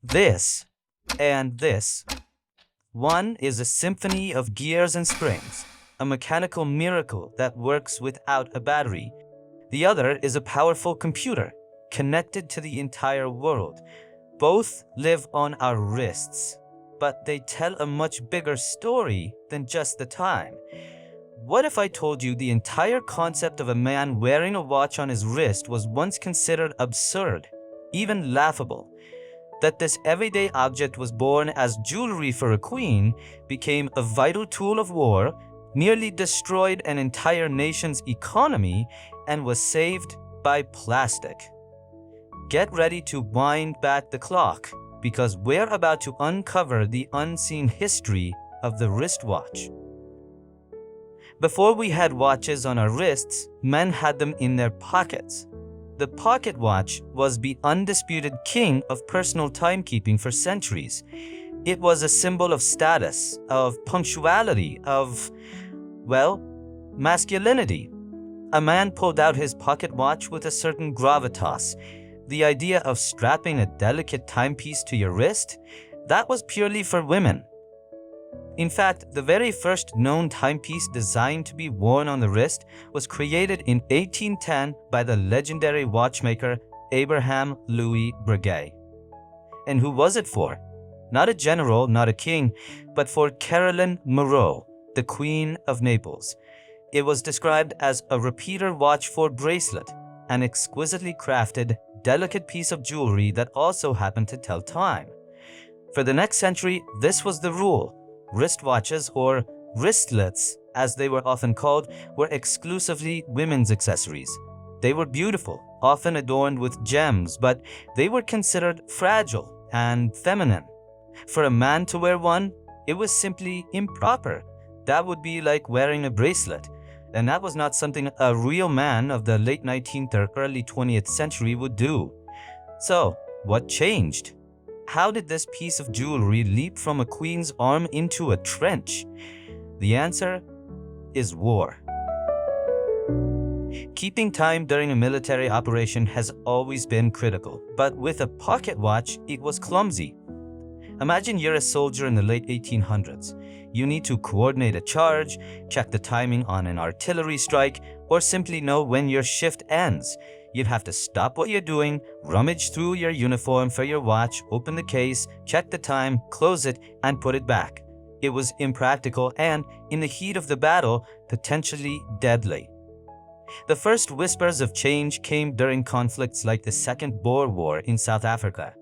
This and this. One is a symphony of gears and springs, a mechanical miracle that works without a battery. The other is a powerful computer, connected to the entire world. Both live on our wrists, but they tell a much bigger story than just the time. What if I told you the entire concept of a man wearing a watch on his wrist was once considered absurd, even laughable? That this everyday object was born as jewelry for a queen, became a vital tool of war, nearly destroyed an entire nation's economy, and was saved by plastic. Get ready to wind back the clock, because we're about to uncover the unseen history of the wristwatch. Before we had watches on our wrists, men had them in their pockets. The pocket watch was the undisputed king of personal timekeeping for centuries. It was a symbol of status, of punctuality, of, well, masculinity. A man pulled out his pocket watch with a certain gravitas. The idea of strapping a delicate timepiece to your wrist, that was purely for women. In fact, the very first known timepiece designed to be worn on the wrist was created in 1810 by the legendary watchmaker Abraham Louis Breguet. And who was it for? Not a general, not a king, but for Caroline Moreau, the Queen of Naples. It was described as a repeater watch for bracelet, an exquisitely crafted, delicate piece of jewelry that also happened to tell time. For the next century, this was the rule. Wristwatches, or wristlets as they were often called, were exclusively women's accessories. They were beautiful, often adorned with gems, but they were considered fragile and feminine. For a man to wear one, it was simply improper. That would be like wearing a bracelet, and that was not something a real man of the late 19th or early 20th century would do. So, what changed? How did this piece of jewelry leap from a queen's arm into a trench? The answer is war. Keeping time during a military operation has always been critical, but with a pocket watch, it was clumsy. Imagine you're a soldier in the late 1800s. You need to coordinate a charge, check the timing on an artillery strike, or simply know when your shift ends. You'd have to stop what you're doing, rummage through your uniform for your watch, open the case, check the time, close it, and put it back. It was impractical and, in the heat of the battle, potentially deadly. The first whispers of change came during conflicts like the Second Boer War in South Africa.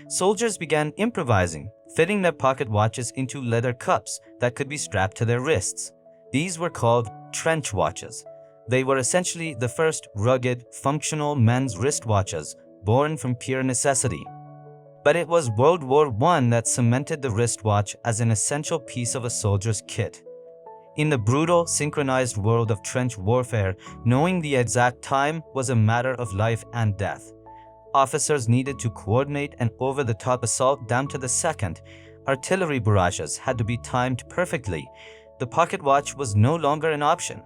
Soldiers began improvising, fitting their pocket watches into leather cups that could be strapped to their wrists. These were called trench watches. They were essentially the first rugged, functional men's wristwatches, born from pure necessity. But it was World War I that cemented the wristwatch as an essential piece of a soldier's kit. In the brutal, synchronized world of trench warfare, knowing the exact time was a matter of life and death. Officers needed to coordinate an over-the-top assault down to the second. Artillery barrages had to be timed perfectly. The pocket watch was no longer an option.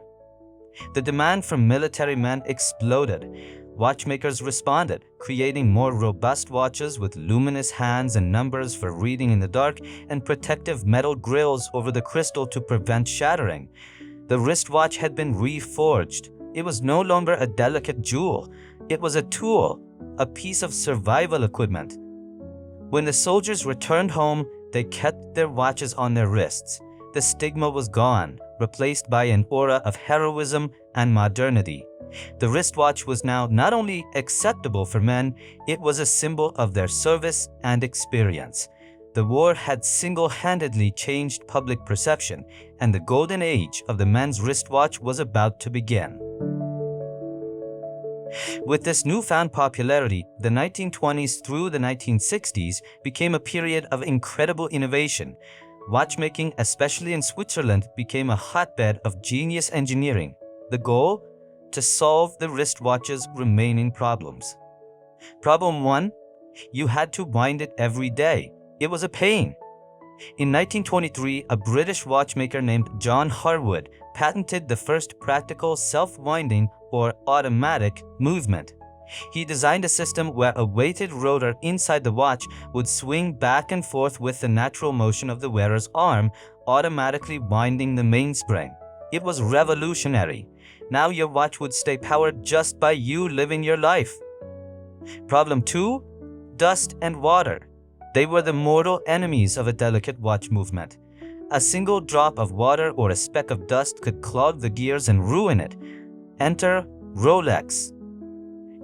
The demand from military men exploded. Watchmakers responded, creating more robust watches with luminous hands and numbers for reading in the dark and protective metal grills over the crystal to prevent shattering. The wristwatch had been reforged. It was no longer a delicate jewel. It was a tool, a piece of survival equipment. When the soldiers returned home, they kept their watches on their wrists. The stigma was gone, replaced by an aura of heroism and modernity. The wristwatch was now not only acceptable for men, it was a symbol of their service and experience. The war had single-handedly changed public perception, and the golden age of the men's wristwatch was about to begin. With this newfound popularity, the 1920s through the 1960s became a period of incredible innovation. Watchmaking, especially in Switzerland, became a hotbed of genius engineering. The goal? To solve the wristwatch's remaining problems. Problem 1. You had to wind it every day. It was a pain. In 1923, a British watchmaker named John Harwood patented the first practical self-winding or automatic movement. He designed a system where a weighted rotor inside the watch would swing back and forth with the natural motion of the wearer's arm, automatically winding the mainspring. It was revolutionary. Now your watch would stay powered just by you living your life. Problem 2. Dust and water. They were the mortal enemies of a delicate watch movement. A single drop of water or a speck of dust could clog the gears and ruin it. Enter Rolex.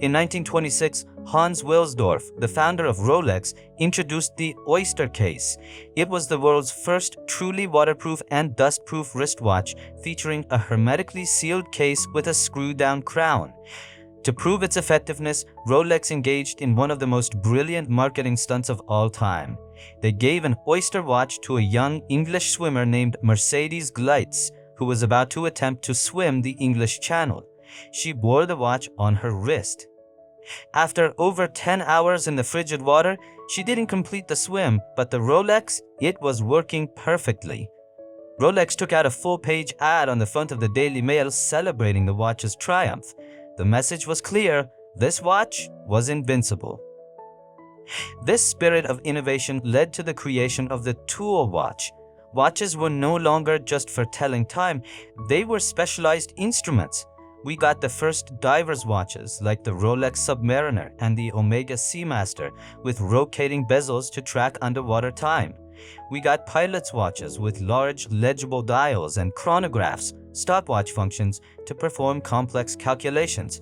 In 1926, Hans Wilsdorf, the founder of Rolex, introduced the Oyster case. It was the world's first truly waterproof and dust-proof wristwatch, featuring a hermetically sealed case with a screw-down crown. To prove its effectiveness, Rolex engaged in one of the most brilliant marketing stunts of all time. They gave an Oyster watch to a young English swimmer named Mercedes Gleitz, who was about to attempt to swim the English Channel. She wore the watch on her wrist. After over 10 hours in the frigid water, she didn't complete the swim, but the Rolex, it was working perfectly. Rolex took out a full-page ad on the front of the Daily Mail celebrating the watch's triumph. The message was clear: this watch was invincible. This spirit of innovation led to the creation of the tool watch. Watches were no longer just for telling time, they were specialized instruments. We got the first diver's watches like the Rolex Submariner and the Omega Seamaster with rotating bezels to track underwater time. We got pilot's watches with large legible dials and chronographs, stopwatch functions to perform complex calculations.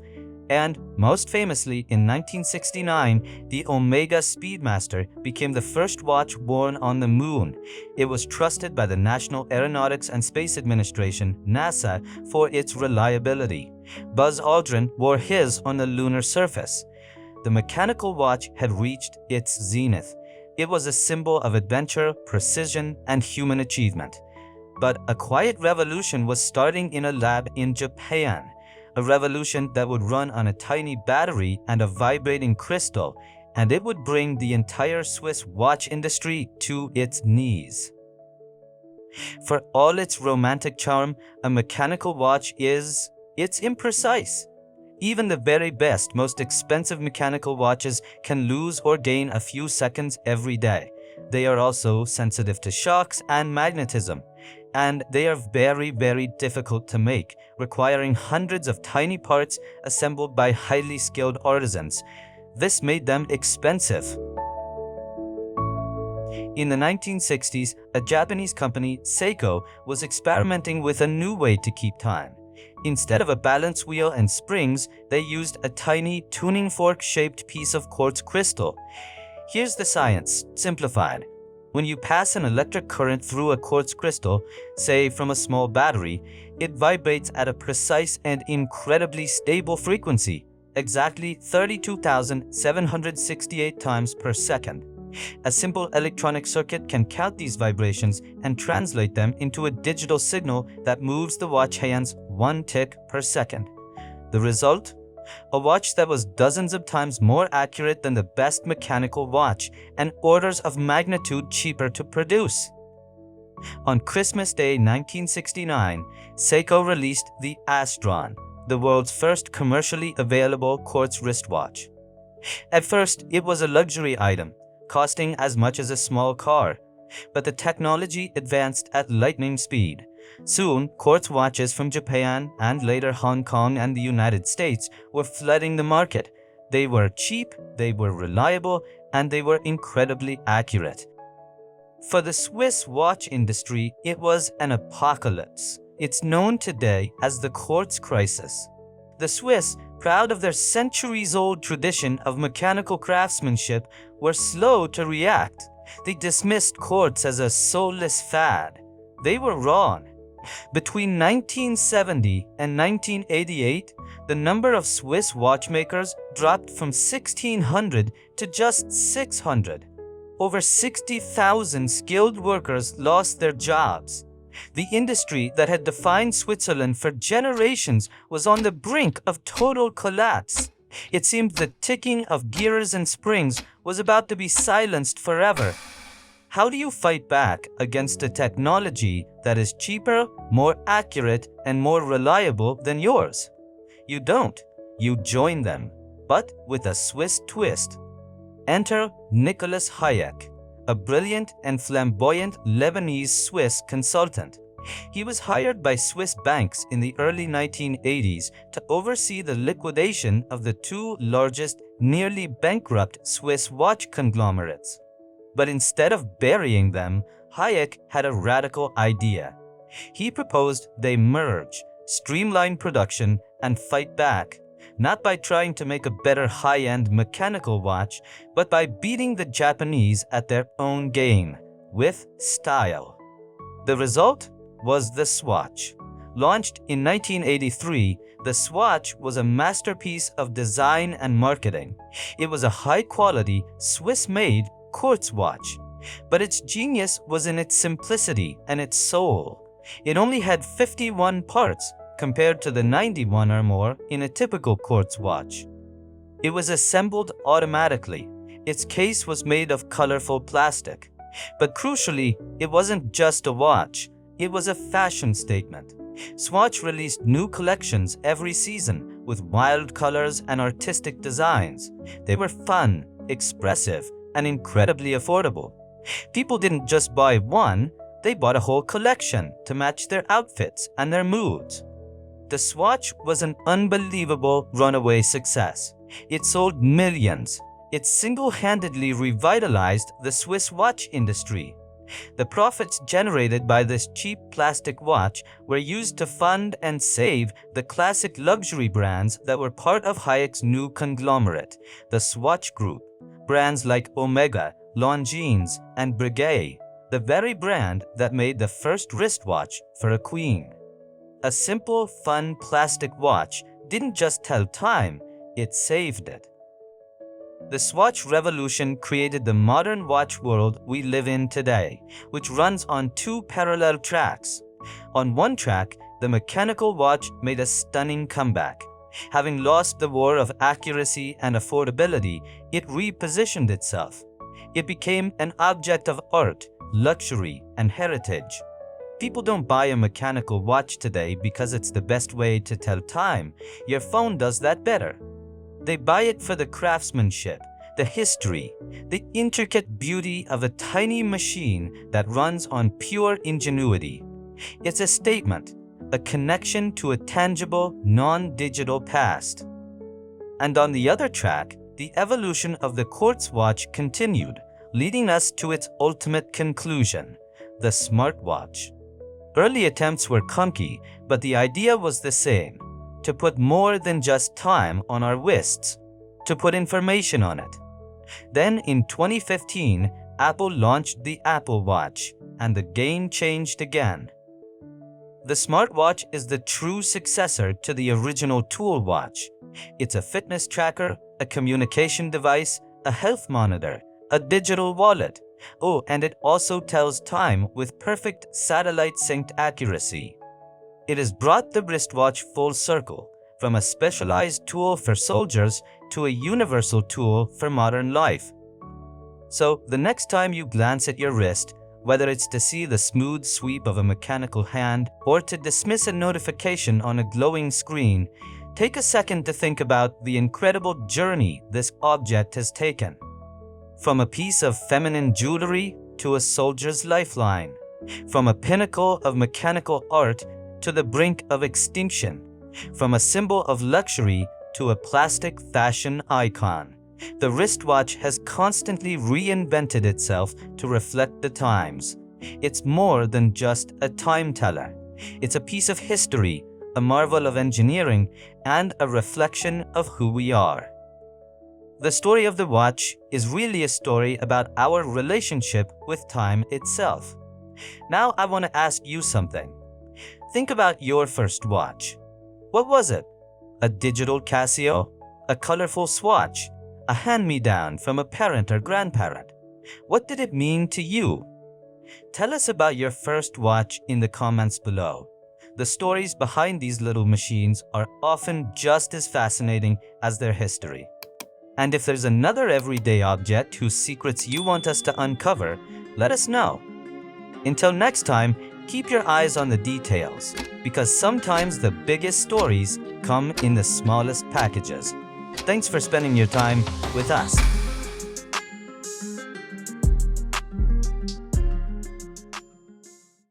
And most famously, in 1969, the Omega Speedmaster became the first watch worn on the moon. It was trusted by the National Aeronautics and Space Administration, NASA, for its reliability. Buzz Aldrin wore his on the lunar surface. The mechanical watch had reached its zenith. It was a symbol of adventure, precision, and human achievement. But a quiet revolution was starting in a lab in Japan. A revolution that would run on a tiny battery and a vibrating crystal, and it would bring the entire Swiss watch industry to its knees. For all its romantic charm, a mechanical watch it's imprecise. Even the very best, most expensive mechanical watches can lose or gain a few seconds every day. They are also sensitive to shocks and magnetism. And they are very, very difficult to make, requiring hundreds of tiny parts assembled by highly skilled artisans. This made them expensive. In the 1960s, a Japanese company, Seiko, was experimenting with a new way to keep time. Instead of a balance wheel and springs, they used a tiny tuning fork-shaped piece of quartz crystal. Here's the science, simplified. When you pass an electric current through a quartz crystal, say from a small battery, it vibrates at a precise and incredibly stable frequency, exactly 32,768 times per second. A simple electronic circuit can count these vibrations and translate them into a digital signal that moves the watch hands 1 tick per second. The result? A watch that was dozens of times more accurate than the best mechanical watch and orders of magnitude cheaper to produce. On Christmas Day 1969, Seiko released the Astron, the world's first commercially available quartz wristwatch. At first, it was a luxury item, costing as much as a small car, but the technology advanced at lightning speed. Soon, quartz watches from Japan and later Hong Kong and the United States were flooding the market. They were cheap, they were reliable, and they were incredibly accurate. For the Swiss watch industry, it was an apocalypse. It's known today as the Quartz crisis. The Swiss, proud of their centuries-old tradition of mechanical craftsmanship, were slow to react. They dismissed quartz as a soulless fad. They were wrong. Between 1970 and 1988, the number of Swiss watchmakers dropped from 1,600 to just 600. Over 60,000 skilled workers lost their jobs. The industry that had defined Switzerland for generations was on the brink of total collapse. It seemed the ticking of gears and springs was about to be silenced forever. How do you fight back against a technology that is cheaper, more accurate, and more reliable than yours? You don't. You join them. but with a Swiss twist. Enter Nicholas Hayek, a brilliant and flamboyant Lebanese-Swiss consultant. He was hired by Swiss banks in the early 1980s to oversee the liquidation of the two largest, nearly bankrupt Swiss watch conglomerates. But instead of burying them, Hayek had a radical idea. He proposed they merge, streamline production, and fight back, not by trying to make a better high-end mechanical watch, but by beating the Japanese at their own game, with style. The result was the Swatch. Launched in 1983, the Swatch was a masterpiece of design and marketing. It was a high-quality, Swiss-made Quartz watch. But its genius was in its simplicity and its soul. It only had 51 parts, compared to the 91 or more in a typical Quartz watch. It was assembled automatically. Its case was made of colorful plastic. But crucially, it wasn't just a watch. It was a fashion statement. Swatch released new collections every season with wild colors and artistic designs. They were fun, expressive, and incredibly affordable. People didn't just buy one, they bought a whole collection to match their outfits and their moods. The Swatch was an unbelievable runaway success. It sold millions. It single-handedly revitalized the Swiss watch industry. The profits generated by this cheap plastic watch were used to fund and save the classic luxury brands that were part of Hayek's new conglomerate, the Swatch Group. Brands like Omega, Longines, and Breguet, the very brand that made the first wristwatch for a queen. A simple, fun plastic watch didn't just tell time, it saved it. The Swatch revolution created the modern watch world we live in today, which runs on two parallel tracks. On one track, the mechanical watch made a stunning comeback. Having lost the war of accuracy and affordability, it repositioned itself. It became an object of art, luxury, and heritage. People don't buy a mechanical watch today because it's the best way to tell time. Your phone does that better. They buy it for the craftsmanship, the history, the intricate beauty of a tiny machine that runs on pure ingenuity. It's a statement, a connection to a tangible, non-digital past. And on the other track, the evolution of the Quartz watch continued, leading us to its ultimate conclusion, the smartwatch. Early attempts were clunky, but the idea was the same. To put more than just time on our wrists, to put information on it. Then in 2015, Apple launched the Apple Watch, and the game changed again. The smartwatch is the true successor to the original tool watch. It's a fitness tracker, a communication device, a health monitor, a digital wallet. Oh, and it also tells time with perfect satellite-synced accuracy. It has brought the wristwatch full circle, from a specialized tool for soldiers to a universal tool for modern life. So, the next time you glance at your wrist, whether it's to see the smooth sweep of a mechanical hand or to dismiss a notification on a glowing screen, take a second to think about the incredible journey this object has taken. From a piece of feminine jewelry to a soldier's lifeline, from a pinnacle of mechanical art to the brink of extinction, from a symbol of luxury to a plastic fashion icon. The wristwatch has constantly reinvented itself to reflect the times. It's more than just a time teller. It's a piece of history, a marvel of engineering, and a reflection of who we are. The story of the watch is really a story about our relationship with time itself. Now I want to ask you something. Think about your first watch. What was it? A digital Casio? A colorful Swatch? A hand-me-down from a parent or grandparent? What did it mean to you? Tell us about your first watch in the comments below. The stories behind these little machines are often just as fascinating as their history. And if there's another everyday object whose secrets you want us to uncover, let us know. Until next time, keep your eyes on the details, because sometimes the biggest stories come in the smallest packages. Thanks for spending your time with us.